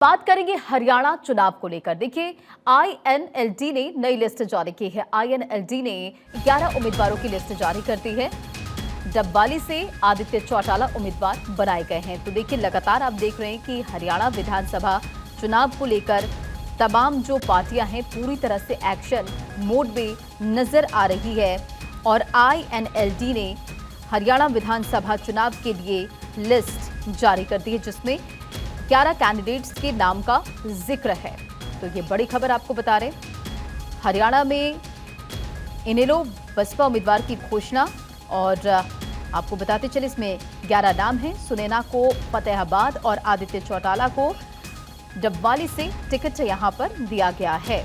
बात करेंगे हरियाणा चुनाव को लेकर। देखिए, आईएनएलडी ने नई लिस्ट जारी की है। आईएनएलडी ने 11 उम्मीदवारों की लिस्ट जारी कर दी है। डब्बाली से आदित्य चौटाला उम्मीदवार बनाए गए हैं। तो देखिए, लगातार आप देख रहे हैं कि हरियाणा विधानसभा चुनाव को लेकर तमाम जो पार्टियां हैं पूरी तरह से एक्शन मोड में नजर आ रही है और आईएनएलडी ने हरियाणा विधानसभा चुनाव के लिए लिस्ट जारी कर दी है, जिसमें 11 कैंडिडेट्स के नाम का जिक्र है। तो ये बड़ी खबर आपको बता रहे हैं। हरियाणा में इनेलो बसपा उम्मीदवार की घोषणा और आपको बताते चले इसमें 11 नाम हैं। सुनैना को फतेहाबाद और आदित्य चौटाला को डबवाली से टिकट यहां पर दिया गया है।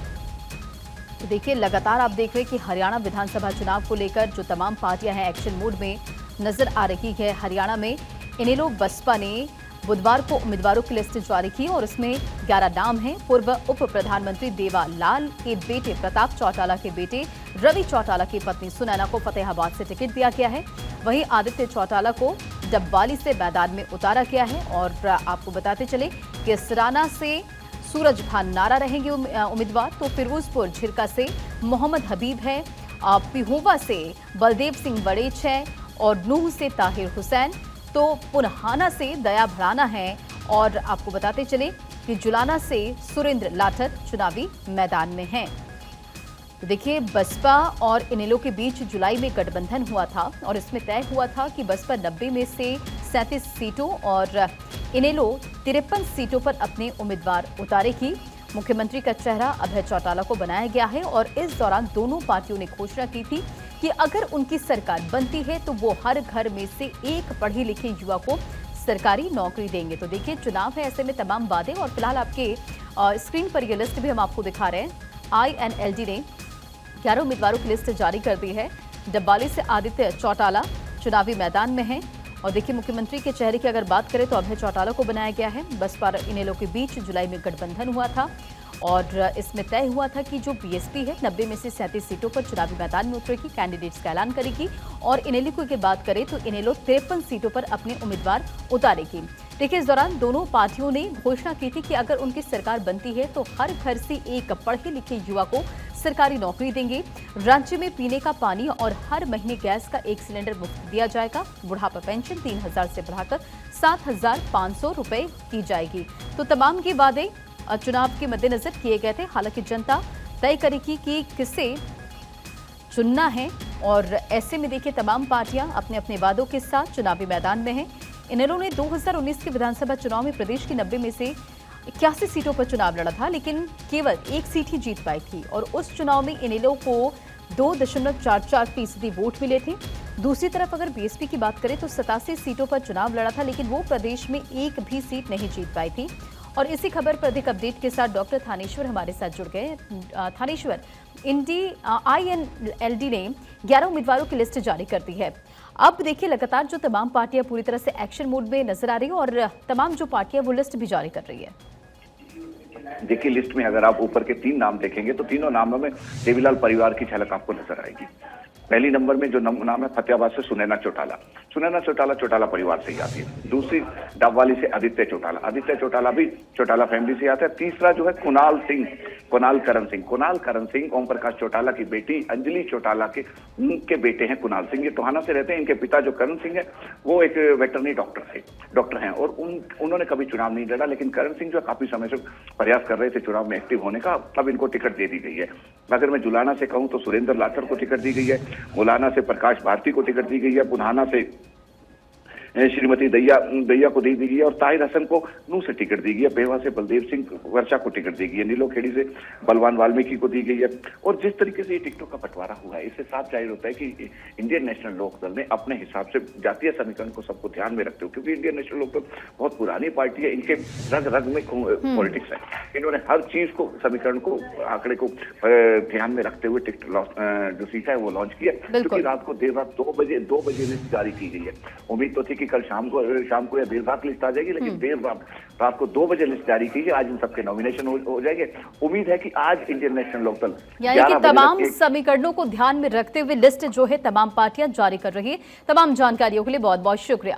तो देखिए, लगातार आप देख रहे हैं कि हरियाणा विधानसभा चुनाव को लेकर जो तमाम पार्टियां हैं एक्शन मोड में नजर आ रही है। हरियाणा में इनेलो बसपा ने बुधवार को उम्मीदवारों की लिस्ट जारी की और इसमें 11 नाम हैं। पूर्व उप प्रधानमंत्री देवा लाल के बेटे प्रताप चौटाला के बेटे रवि चौटाला की पत्नी सुनैना को फतेहाबाद से टिकट दिया गया है। वहीं आदित्य चौटाला को डबवाली से मैदान में उतारा गया है। और आपको बताते चले कि सराना से सूरज खान नारा रहेंगे उम्मीदवार। तो फिरोजपुर झिरका से मोहम्मद हबीब है, पिहोवा से बलदेव सिंह बड़ेच है और नूह से ताहिर हुसैन, तो पुनहाना से दया भराना है। और आपको बताते चले कि जुलाना से सुरेंद्र लाठर चुनावी मैदान में हैं। तो देखिए, बसपा और इनेलो के बीच जुलाई में गठबंधन हुआ था और इसमें तय हुआ था कि बसपा 90 में से 37 सीटों और इनेलो 53 सीटों पर अपने उम्मीदवार उतारेगी। मुख्यमंत्री का चेहरा अभय चौटाला को बनाया गया है और इस दौरान दोनों पार्टियों ने घोषणा की थी कि अगर उनकी सरकार बनती है तो वो हर घर में से एक पढ़े लिखे युवा को सरकारी नौकरी देंगे। तो देखिए, चुनाव है, ऐसे में तमाम वादे और फिलहाल आपके स्क्रीन पर ये लिस्ट भी हम आपको दिखा रहे हैं। आईएनएलडी ने 11 उम्मीदवारों की लिस्ट जारी कर दी है। डब्बाली से आदित्य चौटाला चुनावी मैदान में है और देखिए, मुख्यमंत्री के चेहरे की अगर बात करें तो अभय चौटाला को बनाया गया है। बसपा और इनेलो के बीच जुलाई में गठबंधन हुआ था और इसमें तय हुआ था कि जो बीएसपी है 90 में से 37 सीटों पर चुनावी मैदान में उतरेगी, कैंडिडेट्स का ऐलान करेगी। और इनेलो की बात करें तो इनेलो 53 सीटों पर अपने उम्मीदवार उतारेगी। देखिए, इस दौरान दोनों पार्टियों ने घोषणा की थी कि अगर उनकी सरकार बनती है तो हर घर से एक पढ़े लिखे युवा को सरकारी नौकरी देंगे। राज्य में पीने का पानी और हर महीने गैस का 1 सिलेंडर मुफ्त दिया जाएगा। बुढ़ापा पेंशन 3000 से बढ़ाकर 7500 रुपए की जाएगी। तो तमाम के वादे चुनाव के मद्देनजर किए गए थे। हालांकि जनता तय करेगी कि किसे चुनना है और ऐसे में देखिए, तमाम पार्टियां अपने अपने वादों के साथ चुनावी मैदान में हैं। इनेलो ने 2019 के विधानसभा चुनाव में प्रदेश की 90 में से 81 सीटों पर चुनाव लड़ा था, लेकिन केवल 1 सीट ही जीत पाई थी और उस चुनाव में इनेलो को 2.44% वोट मिले थे। दूसरी तरफ अगर बीएसपी की बात करें तो 87 सीटों पर चुनाव लड़ा था, लेकिन वो प्रदेश में एक भी सीट नहीं जीत पाई थी। और इसी खबर पर अधिक अपडेट के साथ डॉक्टर थानेश्वर हमारे साथ जुड़ गए। थानेश्वर, आईएनएलडी ने 11 उम्मीदवारों की लिस्ट जारी कर दी है। अब देखिए, लगातार जो तमाम पार्टियां पूरी तरह से एक्शन मोड में नजर आ रही है और तमाम जो पार्टियां वो लिस्ट भी जारी कर रही है। देखिए, लिस्ट में अगर आप ऊपर के 3 नाम देखेंगे तो तीनों नामों में देवीलाल परिवार की झलक आपको नजर आएगी। पहली नंबर में जो नाम है फतेहाबाद से सुनैना चौटाला। सुनैना चौटाला चौटाला परिवार से ही आती है। दूसरी डबवाली से आदित्य चौटाला। आदित्य चौटाला भी चौटाला फैमिली से आता है। तीसरा जो है कुणाल करण सिंह ओम प्रकाश चौटाला की बेटी अंजलि चौटाला के उनके बेटे हैं कुणाल सिंह। ये टोहाना से रहते हैं। इनके पिता जो करण सिंह है वो एक वेटरनरी डॉक्टर हैं और उन्होंने कभी चुनाव नहीं लड़ा, लेकिन करण सिंह जो काफी समय से प्रयास कर रहे थे चुनाव में एक्टिव होने का। अब इनको टिकट दे दी गई है। अगर मैं जुलाना से कहूं तो सुरेंद्र लाठर को टिकट दी गई है। मुलाना से प्रकाश भारती को टिकट दी गई है। पुनहाना से श्रीमती दैया को दी गई है और ताहिर हसन को नूह से टिकट दी गई है। पेवा से बलदेव सिंह वर्षा को टिकट दी गई है। नीलोखेड़ी से बलवान वाल्मीकि को दी गई है। और जिस तरीके से ये टिकटों का बंटवारा हुआ है, इससे साफ जाहिर होता है कि इंडियन नेशनल लोकदल ने अपने हिसाब से जातीय समीकरण को सबको ध्यान में रखते हुए, क्योंकि इंडियन नेशनल लोकदल बहुत पुरानी पार्टी है, इनके रग रग में पॉलिटिक्स है, इन्होंने हर चीज को समीकरण को आंकड़े को ध्यान में रखते हुए टिकट जो सीट है वो लॉन्च किया। क्योंकि रात को देर रात 2 बजे लिस्ट जारी की गई है। उम्मीद तो थी कि कल शाम को या देर रात लिस्ट आ जाएगी, लेकिन देर रात को 2 बजे लिस्ट जारी की है। आज इन सबके नॉमिनेशन हो जाएंगे। उम्मीद है कि आज इंडियन नेशनल लोकदल यानी कि तमाम समीकरणों को ध्यान में रखते हुए लिस्ट जो है तमाम पार्टियां जारी कर रही है। तमाम जानकारियों के लिए बहुत बहुत शुक्रिया।